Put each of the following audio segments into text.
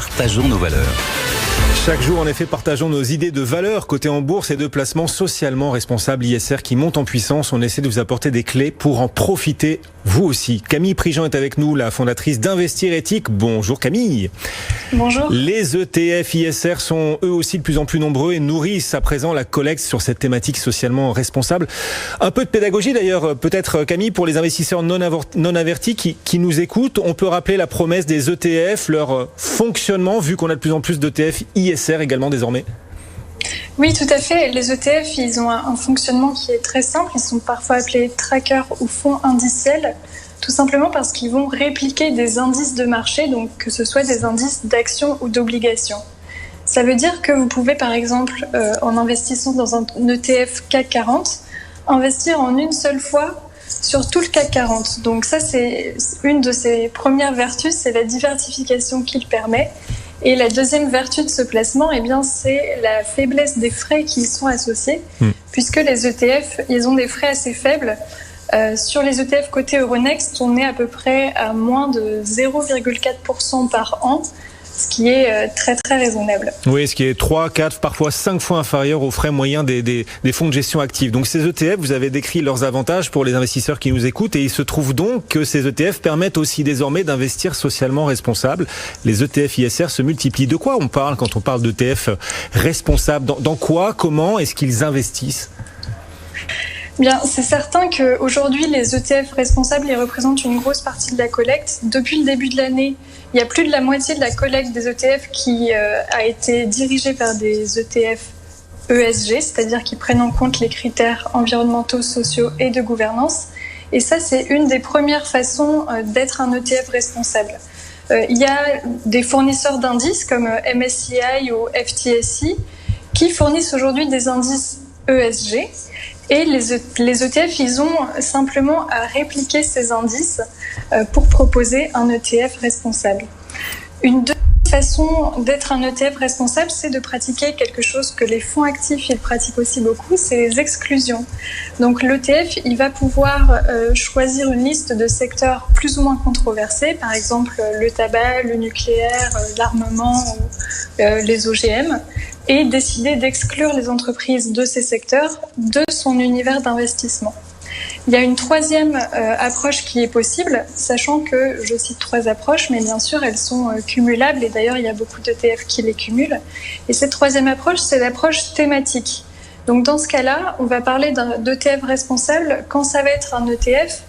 partageons nos valeurs. Chaque jour, en effet, partageons nos idées de valeurs côté en bourse et de placements socialement responsables ISR qui montent en puissance. On essaie de vous apporter des clés pour en profiter, vous aussi. Camille Prigent est avec nous, la fondatrice d'Investir Éthique. Bonjour Camille. Bonjour. Les ETF ISR sont eux aussi de plus en plus nombreux et nourrissent à présent la collecte sur cette thématique socialement responsable. Un peu de pédagogie d'ailleurs, peut-être Camille, pour les investisseurs non avertis qui nous écoutent. On peut rappeler la promesse des ETF, leur fonctionnement, vu qu'on a de plus en plus d'ETF ISR également désormais. Oui, tout à fait. Les ETF, ils ont un fonctionnement qui est très simple. Ils sont parfois appelés trackers ou fonds indiciels, tout simplement parce qu'ils vont répliquer des indices de marché, donc que ce soit des indices d'actions ou d'obligations. Ça veut dire que vous pouvez, par exemple, en investissant dans un ETF CAC 40, investir en une seule fois sur tout le CAC 40. Donc ça, c'est une de ses premières vertus, c'est la diversification qu'il permet. Et la deuxième vertu de ce placement, eh bien, c'est la faiblesse des frais qui y sont associés, puisque les ETF, ils ont des frais assez faibles. Sur les ETF cotés Euronext, on est à peu près à moins de 0,4% par an, ce qui est très très raisonnable. Oui, ce qui est 3, 4, parfois 5 fois inférieur aux frais moyens des fonds de gestion actifs. Donc ces ETF, vous avez décrit leurs avantages pour les investisseurs qui nous écoutent et il se trouve donc que ces ETF permettent aussi désormais d'investir socialement responsable. Les ETF ISR se multiplient. De quoi on parle quand on parle d'ETF responsables ? Dans quoi, comment est-ce qu'ils investissent ? Bien, c'est certain qu'aujourd'hui, les ETF responsables, ils représentent une grosse partie de la collecte. Depuis le début de l'année, il y a plus de la moitié de la collecte des ETF qui a été dirigée vers des ETF ESG, c'est-à-dire qui prennent en compte les critères environnementaux, sociaux et de gouvernance. Et ça, c'est une des premières façons d'être un ETF responsable. Il y a des fournisseurs d'indices comme MSCI ou FTSE qui fournissent aujourd'hui des indices ESG. Et les ETF, ils ont simplement à répliquer ces indices pour proposer un ETF responsable. Une deuxième façon d'être un ETF responsable, c'est de pratiquer quelque chose que les fonds actifs ils pratiquent aussi beaucoup, c'est les exclusions. Donc l'ETF, il va pouvoir choisir une liste de secteurs plus ou moins controversés, par exemple le tabac, le nucléaire, l'armement ou les OGM, et décider d'exclure les entreprises de ces secteurs de son univers d'investissement. Il y a une troisième approche qui est possible, sachant que je cite 3 approches, mais bien sûr elles sont cumulables et d'ailleurs il y a beaucoup d'ETF qui les cumulent. Et cette troisième approche, c'est l'approche thématique. Donc dans ce cas-là, on va parler d'ETF responsable quand ça va être un ETF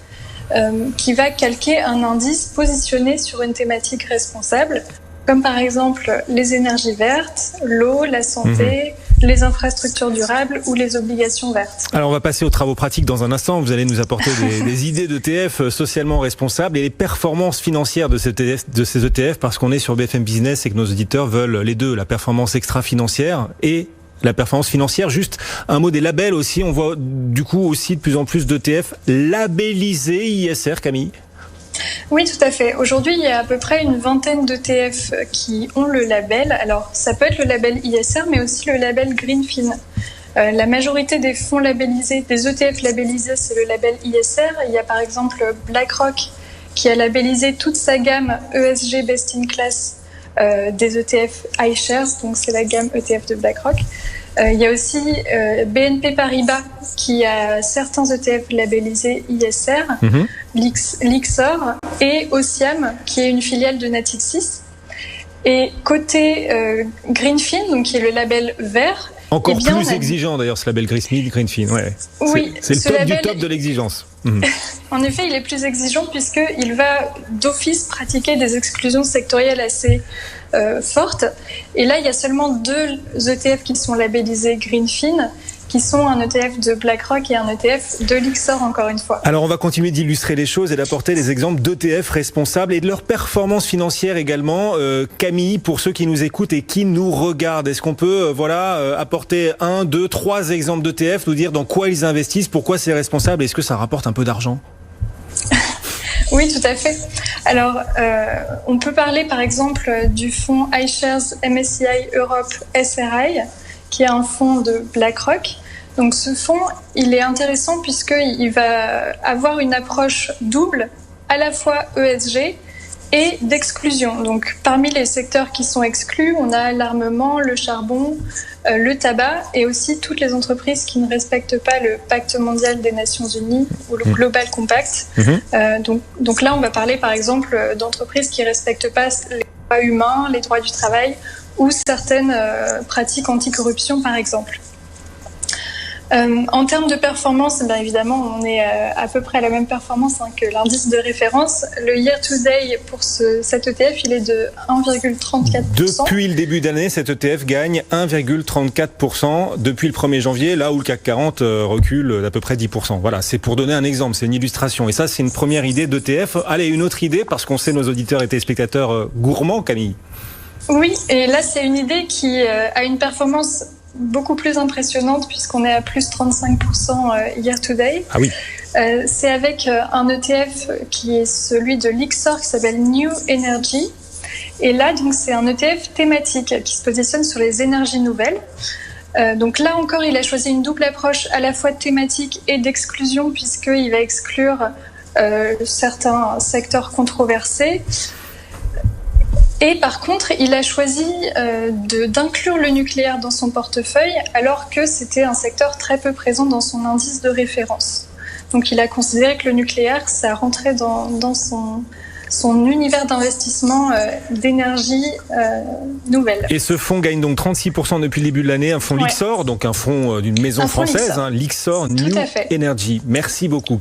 qui va calquer un indice positionné sur une thématique responsable, comme par exemple les énergies vertes, l'eau, la santé, les infrastructures durables ou les obligations vertes. Alors on va passer aux travaux pratiques dans un instant. Vous allez nous apporter des idées d'ETF socialement responsables et les performances financières de ces ETF, parce qu'on est sur BFM Business et que nos auditeurs veulent les deux, la performance extra-financière et la performance financière. Juste un mot des labels aussi. On voit du coup aussi de plus en plus d'ETF labellisés ISR, Camille. Oui, tout à fait. Aujourd'hui, il y a à peu près une vingtaine d'ETF qui ont le label. Alors, ça peut être le label ISR, mais aussi le label Greenfin. La majorité des fonds labellisés, des ETF labellisés, c'est le label ISR. Il y a par exemple BlackRock qui a labellisé toute sa gamme ESG Best in Class des ETF iShares, donc c'est la gamme ETF de BlackRock. Il y a aussi BNP Paribas qui a certains ETF labellisés ISR, Lyxor et Ociam qui est une filiale de Natixis. Et côté Greenfin, donc qui est le label vert, encore plus exigeant d'ailleurs ce label Greenfin. Ouais. Oui, c'est le top du top de l'exigence. En effet, il est plus exigeant puisqu'il va d'office pratiquer des exclusions sectorielles assez fortes. Et là, il y a seulement 2 ETF qui sont labellisés Greenfin, qui sont un ETF de BlackRock et un ETF de Lyxor, encore une fois. Alors, on va continuer d'illustrer les choses et d'apporter des exemples d'ETF responsables et de leur performance financière également. Camille, pour ceux qui nous écoutent et qui nous regardent, est-ce qu'on peut apporter 1, 2, 3 exemples d'ETF, nous dire dans quoi ils investissent, pourquoi c'est responsable, est-ce que ça rapporte un peu d'argent ? Oui, tout à fait. Alors, on peut parler par exemple du fonds iShares MSCI Europe SRI, qui est un fonds de BlackRock. Donc ce fonds, il est intéressant puisqu'il va avoir une approche double, à la fois ESG et d'exclusion. Donc, parmi les secteurs qui sont exclus, on a l'armement, le charbon, le tabac et aussi toutes les entreprises qui ne respectent pas le Pacte mondial des Nations Unies ou le Global Compact. Donc là, on va parler par exemple d'entreprises qui ne respectent pas les droits humains, les droits du travail ou certaines pratiques anticorruption par exemple. En termes de performance, bien évidemment, on est à peu près à la même performance que l'indice de référence. Le year to day pour cet ETF, il est de 1,34%. Depuis le début d'année, cet ETF gagne 1,34% depuis le 1er janvier, là où le CAC 40 recule d'à peu près 10%. Voilà, c'est pour donner un exemple, c'est une illustration. Et ça, c'est une première idée d'ETF. Allez, une autre idée, parce qu'on sait nos auditeurs et téléspectateurs gourmands, Camille. Oui, et là, c'est une idée qui a une performance beaucoup plus impressionnante puisqu'on est à plus 35% year to day. Ah oui. C'est avec un ETF qui est celui de Lyxor qui s'appelle New Energy. Et là, donc, c'est un ETF thématique qui se positionne sur les énergies nouvelles. Donc là encore, il a choisi une double approche à la fois thématique et d'exclusion puisqu'il va exclure certains secteurs controversés. Et par contre, il a choisi d'inclure le nucléaire dans son portefeuille alors que c'était un secteur très peu présent dans son indice de référence. Donc il a considéré que le nucléaire, ça rentrait dans son univers d'investissement d'énergie nouvelle. Et ce fonds gagne donc 36% depuis le début de l'année, un fonds Lyxor, donc un fonds d'une maison française, Lyxor New Energy. Merci beaucoup.